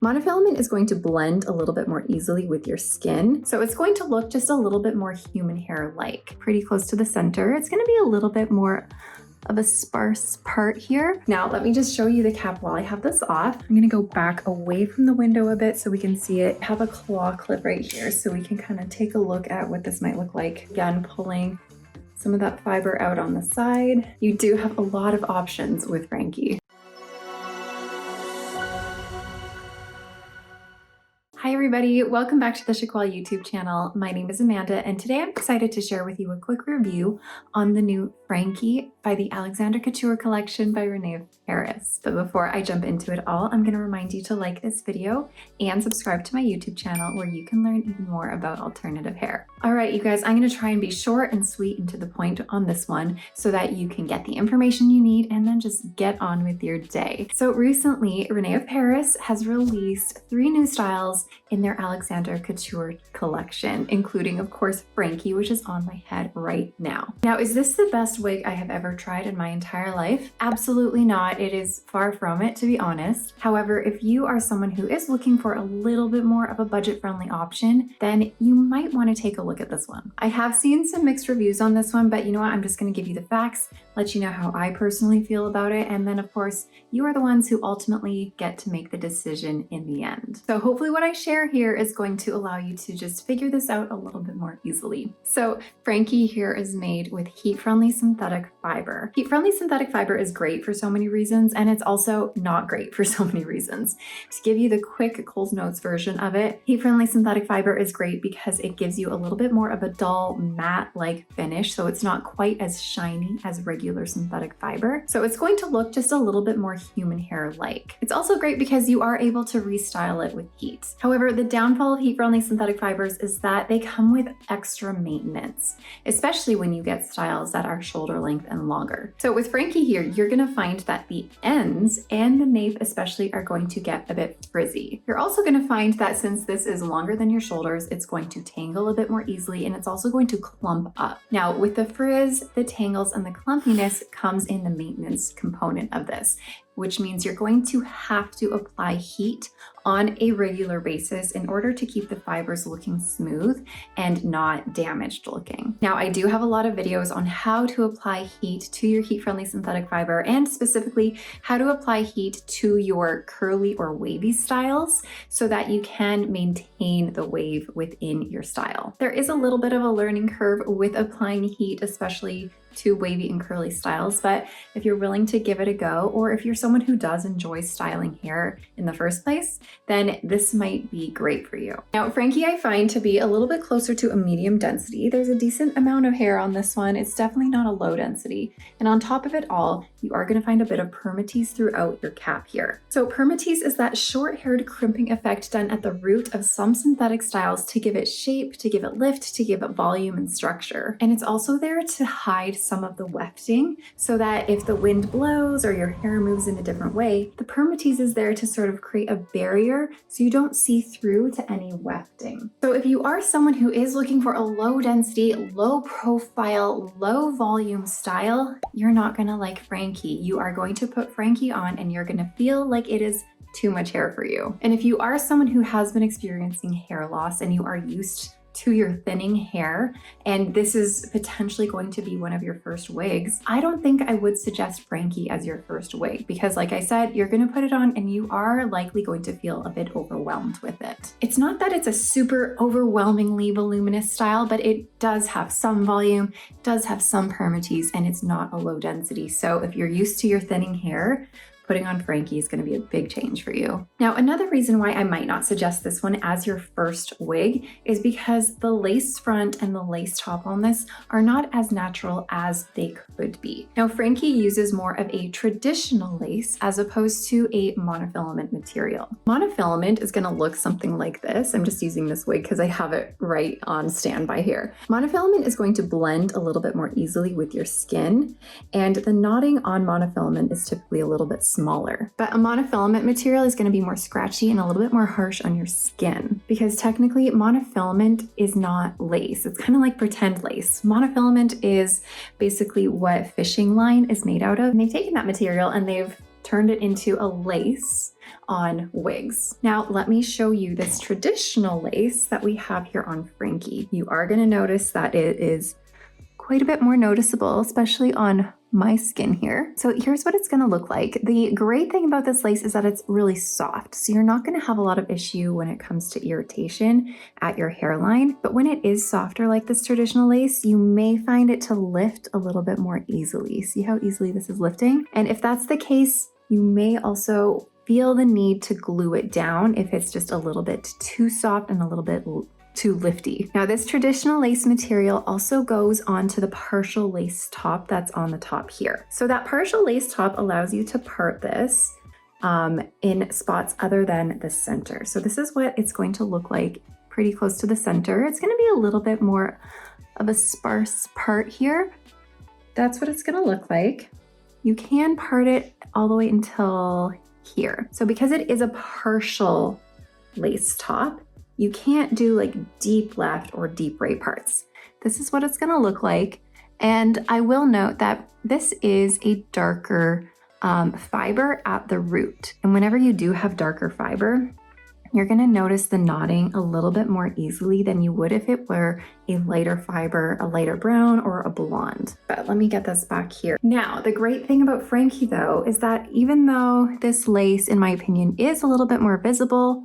Monofilament is going to blend a little bit more easily with your skin, so it's going to look just a little bit more human hair-like. Pretty close to the center. It's going to be a little bit more of a sparse part here. Now, let me just show you the cap while I have this off. I'm going to go back away from the window a bit so we can see it. I have a claw clip right here so we can kind of take a look at what this might look like. Again, pulling some of that fiber out on the side. You do have a lot of options with Franky. Hi everybody, welcome back to the Chiquel YouTube channel. My name is Amanda and today I'm excited to share with you a quick review on the new Franky by the Alexander Couture Collection by Rene of Paris. But before I jump into it all, I'm going to remind you to like this video and subscribe to my YouTube channel where you can learn even more about alternative hair. All right, you guys, I'm going to try and be short and sweet and to the point on this one so that you can get the information you need and then just get on with your day. So recently, Rene of Paris has released 3 new styles in their Alexander Couture collection, including, of course, Franky, which is on my head right now. Now, is this the best wig I have ever tried in my entire life? Absolutely not. It is far from it, to be honest. However, if you are someone who is looking for a little bit more of a budget-friendly option, then you might want to take a look at this one. I have seen some mixed reviews on this one, but you know what? I'm just going to give you the facts, let you know how I personally feel about it, and then, of course, you are the ones who ultimately get to make the decision in the end. So hopefully what I share here is going to allow you to just figure this out a little bit more easily. So Franky here is made with heat-friendly synthetic fiber. Heat-friendly synthetic fiber is great for so many reasons, and it's also not great for so many reasons. To give you the quick Coles Notes version of it, heat-friendly synthetic fiber is great because it gives you a little bit more of a dull matte-like finish, so it's not quite as shiny as regular synthetic fiber. So it's going to look just a little bit more human hair-like. It's also great because you are able to restyle it with heat. However, the downfall of heat-friendly synthetic fibers is that they come with extra maintenance, especially when you get styles that are shoulder length and longer. So with Franky here, you're gonna find that the ends and the nape especially are going to get a bit frizzy. You're also gonna find that since this is longer than your shoulders, it's going to tangle a bit more easily and it's also going to clump up. Now with the frizz, the tangles, and the clumpiness comes in the maintenance component of this, which means you're going to have to apply heat on a regular basis in order to keep the fibers looking smooth and not damaged looking. Now, I do have a lot of videos on how to apply heat to your heat-friendly synthetic fiber and specifically how to apply heat to your curly or wavy styles so that you can maintain the wave within your style. There is a little bit of a learning curve with applying heat, especially to wavy and curly styles, but if you're willing to give it a go, or if you're someone who does enjoy styling hair in the first place, then this might be great for you. Now, Franky I find to be a little bit closer to a medium density. There's a decent amount of hair on this one. It's definitely not a low density. And on top of it all, you are going to find a bit of permatease throughout your cap here. So permatease is that short-haired crimping effect done at the root of some synthetic styles to give it shape, to give it lift, to give it volume and structure. And it's also there to hide some of the wefting so that if the wind blows or your hair moves in a different way, the permatease is there to sort of create a barrier so you don't see through to any wefting. So if you are someone who is looking for a low density, low profile, low volume style, you're not gonna like Franky. You are going to put Franky on and you're gonna feel like it is too much hair for you. And if you are someone who has been experiencing hair loss and you are used to your thinning hair, and this is potentially going to be one of your first wigs, I don't think I would suggest Franky as your first wig because, like I said, you're going to put it on and you are likely going to feel a bit overwhelmed with it. It's not that it's a super overwhelmingly voluminous style, but it does have some volume, does have some permatease, and it's not a low density. So if you're used to your thinning hair, putting on Franky is going to be a big change for you. Now, another reason why I might not suggest this one as your first wig is because the lace front and the lace top on this are not as natural as they could be. Now, Franky uses more of a traditional lace as opposed to a monofilament material. Monofilament is going to look something like this. I'm just using this wig because I have it right on standby here. Monofilament is going to blend a little bit more easily with your skin, and the knotting on monofilament is typically a little bit smaller. But a monofilament material is going to be more scratchy and a little bit more harsh on your skin because technically monofilament is not lace. It's kind of like pretend lace. Monofilament is basically what fishing line is made out of. And they've taken that material and they've turned it into a lace on Wigs. Now let me show you this traditional lace that we have here on Franky. You are going to notice that it is quite a bit more noticeable, especially on my skin here. So here's what it's going to look like. The great thing about this lace is that it's really soft, so you're not going to have a lot of issue when it comes to irritation at your hairline. But when it is softer like this traditional lace, you may find it to lift a little bit more easily. See how easily this is lifting? And if that's the case, you may also feel the need to glue it down if it's just a little bit too soft and a little bit too lifty. Now this traditional lace material also goes onto the partial lace top that's on the top here. So that partial lace top allows you to part this in spots other than the center. So this is what it's going to look like pretty close to the center. It's going to be a little bit more of a sparse part here. That's what it's going to look like. You can part it all the way until here. So because it is a partial lace top, you can't do like deep left or deep right parts. This is what it's gonna look like. And I will note that this is a darker fiber at the root. And whenever you do have darker fiber, you're gonna notice the knotting a little bit more easily than you would if it were a lighter fiber, a lighter brown or a blonde. But let me get this back here. Now, the great thing about Franky though, is that even though this lace, in my opinion, is a little bit more visible,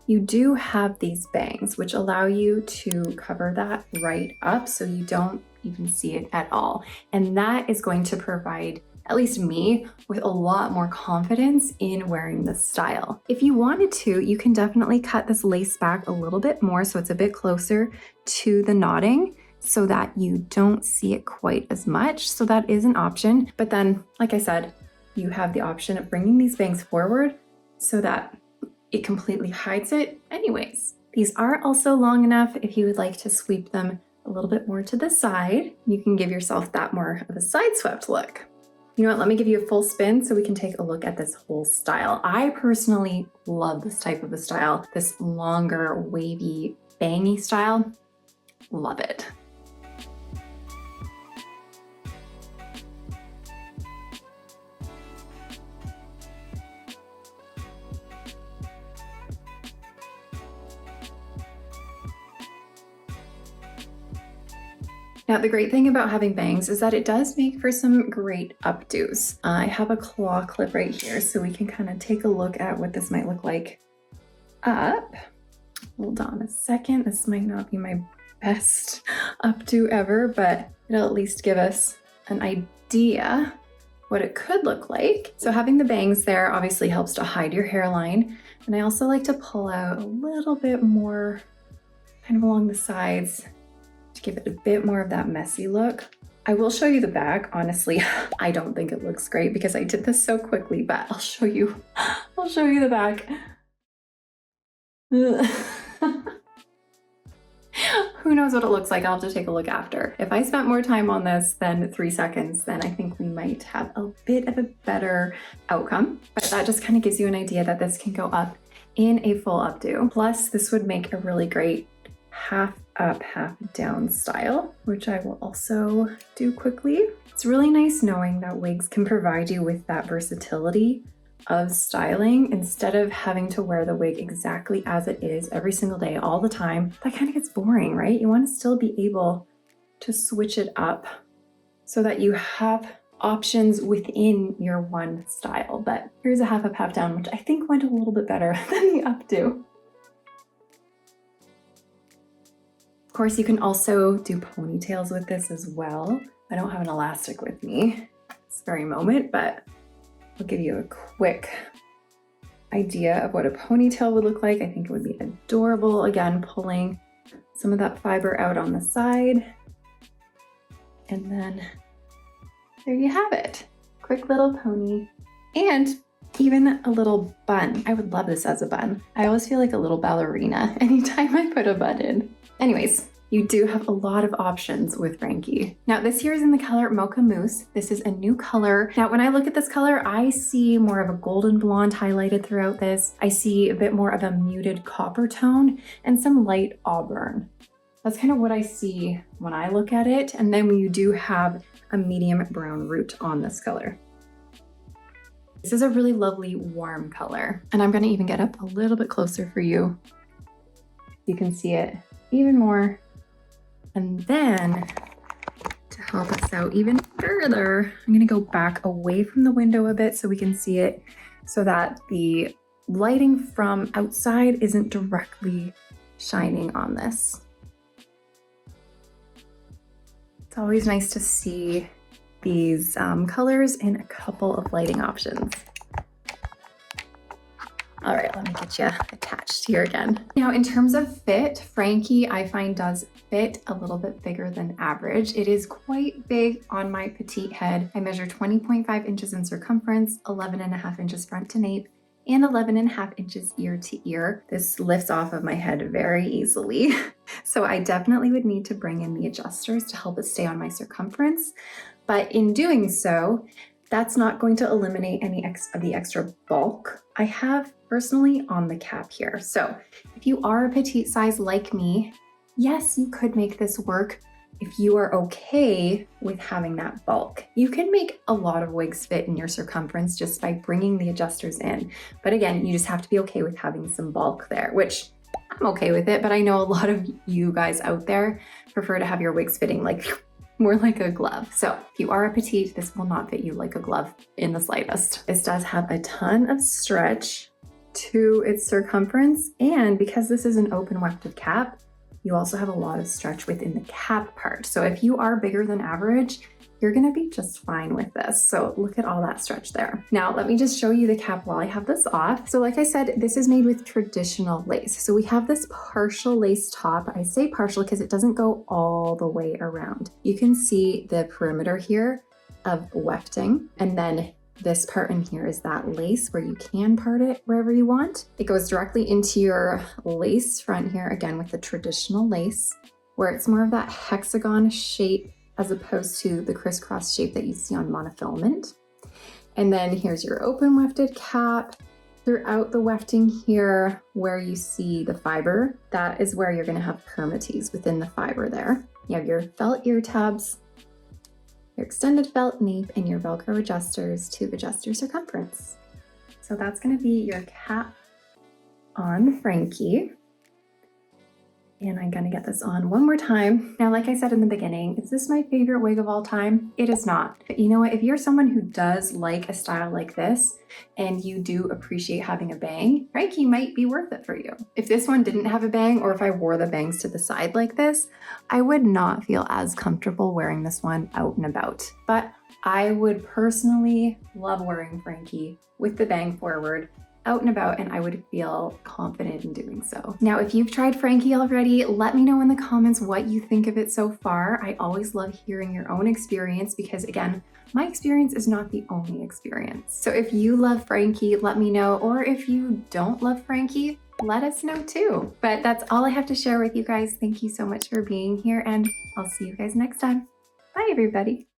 you do have these bangs, which allow you to cover that right up so you don't even see it at all. And that is going to provide, at least me, with a lot more confidence in wearing this style. If you wanted to, you can definitely cut this lace back a little bit more so it's a bit closer to the knotting so that you don't see it quite as much. So that is an option. But then, like I said, you have the option of bringing these bangs forward so that it completely hides it anyways. These are also long enough if you would like to sweep them a little bit more to the side. You can give yourself that more of a side swept look. You know what, let me give you a full spin so we can take a look at this whole style. I personally love this type of a style, this longer, wavy, bangy style. Love it. Now, the great thing about having bangs is that it does make for some great updos. I have a claw clip right here, so we can kind of take a look at what this might look like up. Hold on a second. This might not be my best updo ever, but it'll at least give us an idea what it could look like. So having the bangs there obviously helps to hide your hairline. And I also like to pull out a little bit more kind of along the sides to give it a bit more of that messy look. I will show you the back. Honestly, I don't think it looks great because I did this so quickly, but I'll show you the back. Who knows what it looks like? I'll have to take a look after. If I spent more time on this than 3 seconds, then I think we might have a bit of a better outcome. But that just kind of gives you an idea that this can go up in a full updo. Plus, this would make a really great half up, half down style, which I will also do quickly. It's really nice knowing that Wigs can provide you with that versatility of styling instead of having to wear the wig exactly as it is every single day, all the time. That kind of gets boring, right? You want to still be able to switch it up so that you have options within your one style. But here's a half up, half down, which I think went a little bit better than the updo. Of course, you can also do ponytails with this as well. I don't have an elastic with me this very moment, but I'll give you a quick idea of what a ponytail would look like. I think it would be adorable. Again, pulling some of that fiber out on the side. And then there you have it. Quick little pony and even a little bun. I would love this as a bun. I always feel like a little ballerina anytime I put a bun in. Anyways, you do have a lot of options with Franky. Now this here is in the color Mocha Mousse. This is a new color. Now when I look at this color, I see more of a golden blonde highlighted throughout this. I see a bit more of a muted copper tone and some light auburn. That's kind of what I see when I look at it. And then you do have a medium brown root on this color. This is a really lovely warm color. And I'm gonna even get up a little bit closer for you. You can see it even more. And then to help us out even further, I'm gonna go back away from the window a bit so we can see it, so that the lighting from outside isn't directly shining on this. It's always nice to see these colors in a couple of lighting options. All right, let me get you attached here again. Now, in terms of fit, Franky, I find, does fit a little bit bigger than average. It is quite big on my petite head. I measure 20.5 inches in circumference, 11.5 inches front to nape, and 11.5 inches ear to ear. This lifts off of my head very easily. So I definitely would need to bring in the adjusters to help it stay on my circumference. But in doing so, that's not going to eliminate any of the extra bulk I have personally on the cap here. So if you are a petite size like me, yes, you could make this work if you are okay with having that bulk. You can make a lot of wigs fit in your circumference just by bringing the adjusters in. But again, you just have to be okay with having some bulk there, which I'm okay with it, but I know a lot of you guys out there prefer to have your wigs fitting like more like a glove. So if you are a petite, this will not fit you like a glove in the slightest. This does have a ton of stretch to its circumference, and because this is an open wefted cap, you also have a lot of stretch within the cap part. So if you are bigger than average, you're gonna be just fine with this. So look at all that stretch there. Now, let me just show you the cap while I have this off. So like I said, this is made with traditional lace. So we have this partial lace top. I say partial because it doesn't go all the way around. You can see the perimeter here of wefting, and then this part in here is that lace where you can part it wherever you want. It goes directly into your lace front here, again with the traditional lace, where it's more of that hexagon shape as opposed to the crisscross shape that you see on monofilament. And then here's your open wefted cap. Throughout the wefting here, where you see the fiber, that is where you're gonna have permatease within the fiber there. You have your felt ear tabs, your extended felt nape, and your Velcro adjusters to adjust your circumference. So that's gonna be your cap on Franky. And I'm gonna get this on one more time. Now, like I said in the beginning, is this my favorite wig of all time? It is not. But you know what? If you're someone who does like a style like this and you do appreciate having a bang, Franky might be worth it for you. If this one didn't have a bang, or if I wore the bangs to the side like this, I would not feel as comfortable wearing this one out and about. But I would personally love wearing Franky with the bang forward out and about, and I would feel confident in doing so. Now, if you've tried Franky already, let me know in the comments what you think of it so far. I always love hearing your own experience because, again, my experience is not the only experience. So if you love Franky, let me know, or if you don't love Franky, let us know too. But that's all I have to share with you guys. Thank you so much for being here, and I'll see you guys next time. Bye, everybody.